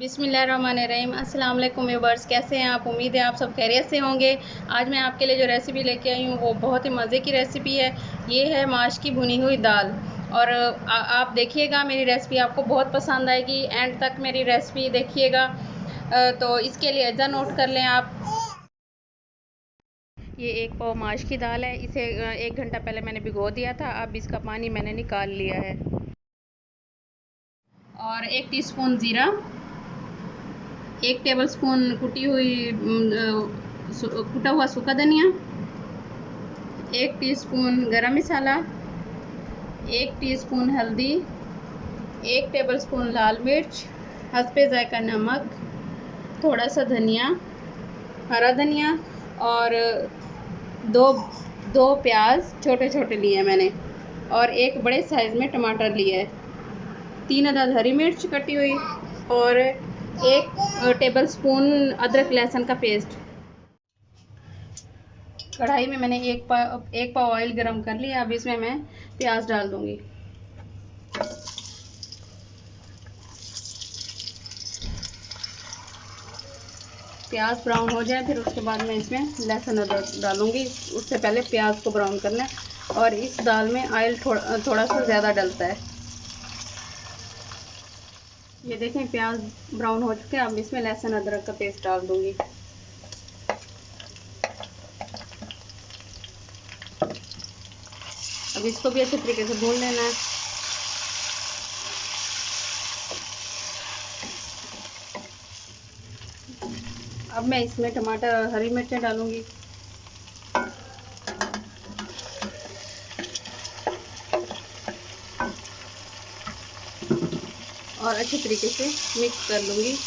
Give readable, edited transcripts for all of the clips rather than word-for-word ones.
बिस्मिल्लाहिर्रहमानिर्रहीम। अस्सलाम वालेकुम व्यूअर्स, कैसे हैं आप? उम्मीद है आप सब खैरियत से होंगे। आज मैं आपके लिए जो रेसिपी लेके आई हूँ वो बहुत ही मज़े की रेसिपी है। ये है माश की भुनी हुई दाल। और आप देखिएगा, मेरी रेसिपी आपको बहुत पसंद आएगी। एंड तक मेरी रेसिपी देखिएगा। तो इसके लिए अज्जा नोट कर लें आप। ये 1 पाव माश की दाल है। इसे 1 घंटा पहले मैंने भिगो दिया था। अब इसका पानी मैंने निकाल लिया है। और 1 टीस्पून ज़ीरा, 1 टेबलस्पून कुटा हुआ सूखा धनिया, 1 टीस्पून गरम मसाला, 1 टीस्पून हल्दी, 1 टेबलस्पून लाल मिर्च, हस्बे जायका नमक, थोड़ा सा धनिया, हरा धनिया, और दो प्याज छोटे छोटे लिए मैंने, और एक बड़े साइज़ में टमाटर लिया है, 3 अदद हरी मिर्च कटी हुई, और 1 टेबलस्पून अदरक लहसुन का पेस्ट। कढ़ाई में मैंने एक पाव ऑयल गरम कर लिया। अब इसमें मैं प्याज डाल दूंगी। प्याज ब्राउन हो जाए फिर उसके बाद मैं इसमें लहसुन अदरक डालूंगी। उससे पहले प्याज को ब्राउन करना है। और इस दाल में ऑयल थोड़ा सा ज़्यादा डलता है। ये देखें, प्याज ब्राउन हो चुके हैं। अब इसमें लहसुन अदरक का पेस्ट डाल दूंगी। अब इसको भी अच्छे तरीके से भून लेना है। अब मैं इसमें टमाटर और हरी मिर्चें डालूंगी। और अच्छे तरीके से मिक्स कर लूंगी।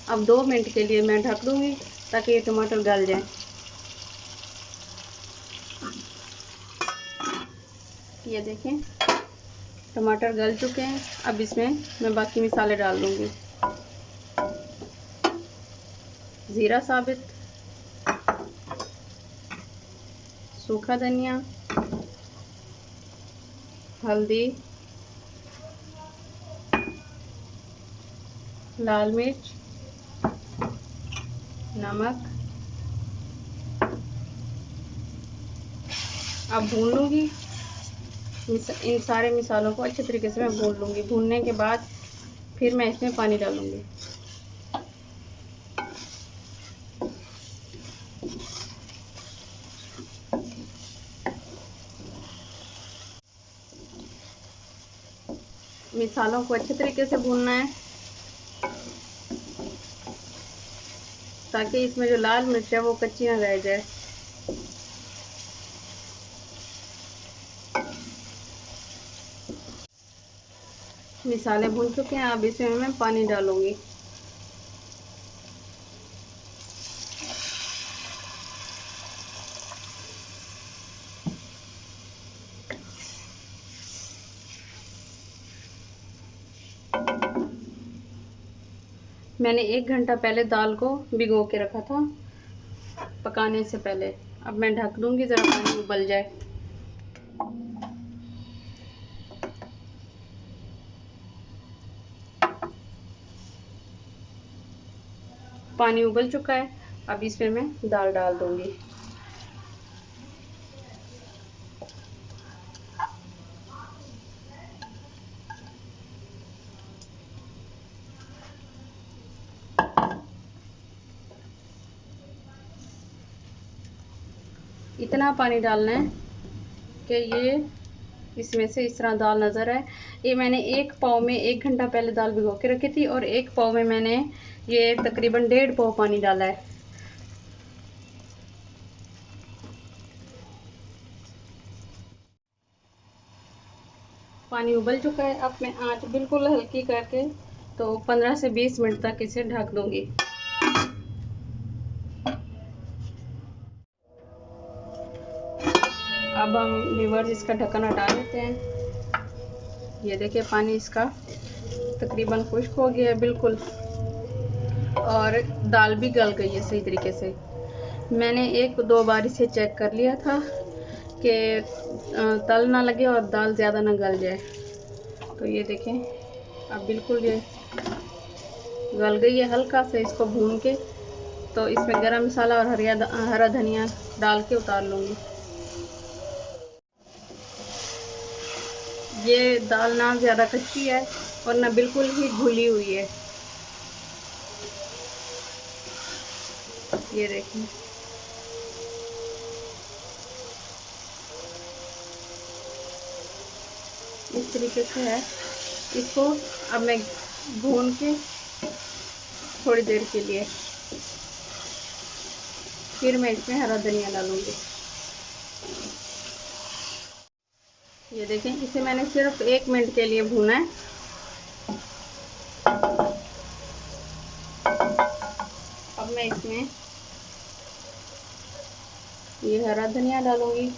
अब 2 मिनट के लिए मैं ढक दूंगी ताकि ये टमाटर गल जाए। ये देखें, टमाटर गल चुके हैं। अब इसमें मैं बाकी मसाले डाल दूंगी। ज़ीरा साबित, सूखा धनिया, हल्दी, लाल मिर्च, नमक। अब भून लूँगी। इन सारे मसालों को अच्छे तरीके से मैं भून लूँगी। भूनने के बाद फिर मैं इसमें पानी डालूँगी। मसालों को अच्छे तरीके से भूनना है ताकि इसमें जो लाल मिर्च है वो कच्ची ना रह जाए। मसाले भून चुके हैं। अब इसमें मैं पानी डालूंगी। मैंने 1 घंटा पहले दाल को भिगो के रखा था पकाने से पहले। अब मैं ढक दूंगी, ज़रा पानी उबल जाए। पानी उबल चुका है। अब इसमें मैं दाल डाल दूंगी। इतना पानी डालना है कि ये इसमें से इस तरह दाल नज़र आए। ये मैंने 1 पाव में 1 घंटा पहले दाल भिगो के रखी थी, और 1 पाव में मैंने ये तकरीबन 1.5 पाव पानी डाला है। पानी उबल चुका है। अब मैं आंच बिल्कुल हल्की करके 15 से 20 मिनट तक इसे ढक दूंगी। अब हम व्यूअर्स इसका ढक्कन हटा लेते हैं। ये देखिए, पानी इसका तकरीबन खुश्क हो गया है बिल्कुल, और दाल भी गल गई है सही तरीके से। मैंने 1-2 बार इसे चेक कर लिया था कि तल ना लगे और दाल ज़्यादा ना गल जाए। तो ये देखें अब बिल्कुल ये गल गई है। हल्का से इसको भून के तो इसमें गरम मसाला और हरा धनिया डाल के उतार लूँगी। ये दाल ना ज़्यादा कच्ची है और ना बिल्कुल ही घुली हुई है। ये देखें इस तरीके से है। इसको अब मैं भून के थोड़ी देर के लिए फिर मैं इसमें हरा धनिया डालूंगी। ये देखें इसे मैंने सिर्फ 1 मिनट के लिए भूना है। अब मैं इसमें ये हरा धनिया डालूंगी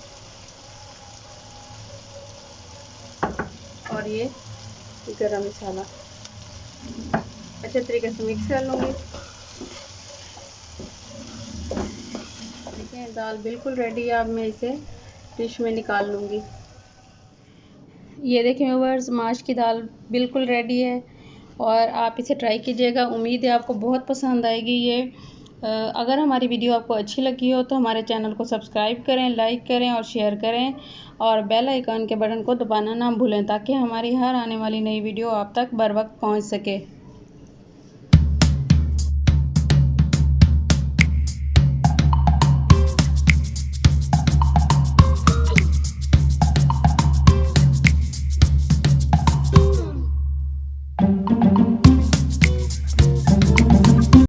और ये गरम मसाला अच्छे तरीके से मिक्स कर लूँगी। देखिए दाल बिल्कुल रेडी है। अब मैं इसे डिश में निकाल लूँगी। ये देखें व्यूअर्स, माश की दाल बिल्कुल रेडी है और आप इसे ट्राई कीजिएगा। उम्मीद है आपको बहुत पसंद आएगी ये। अगर हमारी वीडियो आपको अच्छी लगी हो तो हमारे चैनल को सब्सक्राइब करें, लाइक करें और शेयर करें और बेल आइकन के बटन को दबाना ना भूलें ताकि हमारी हर आने वाली नई वीडियो आप तक बर वक्त पहुँच सके।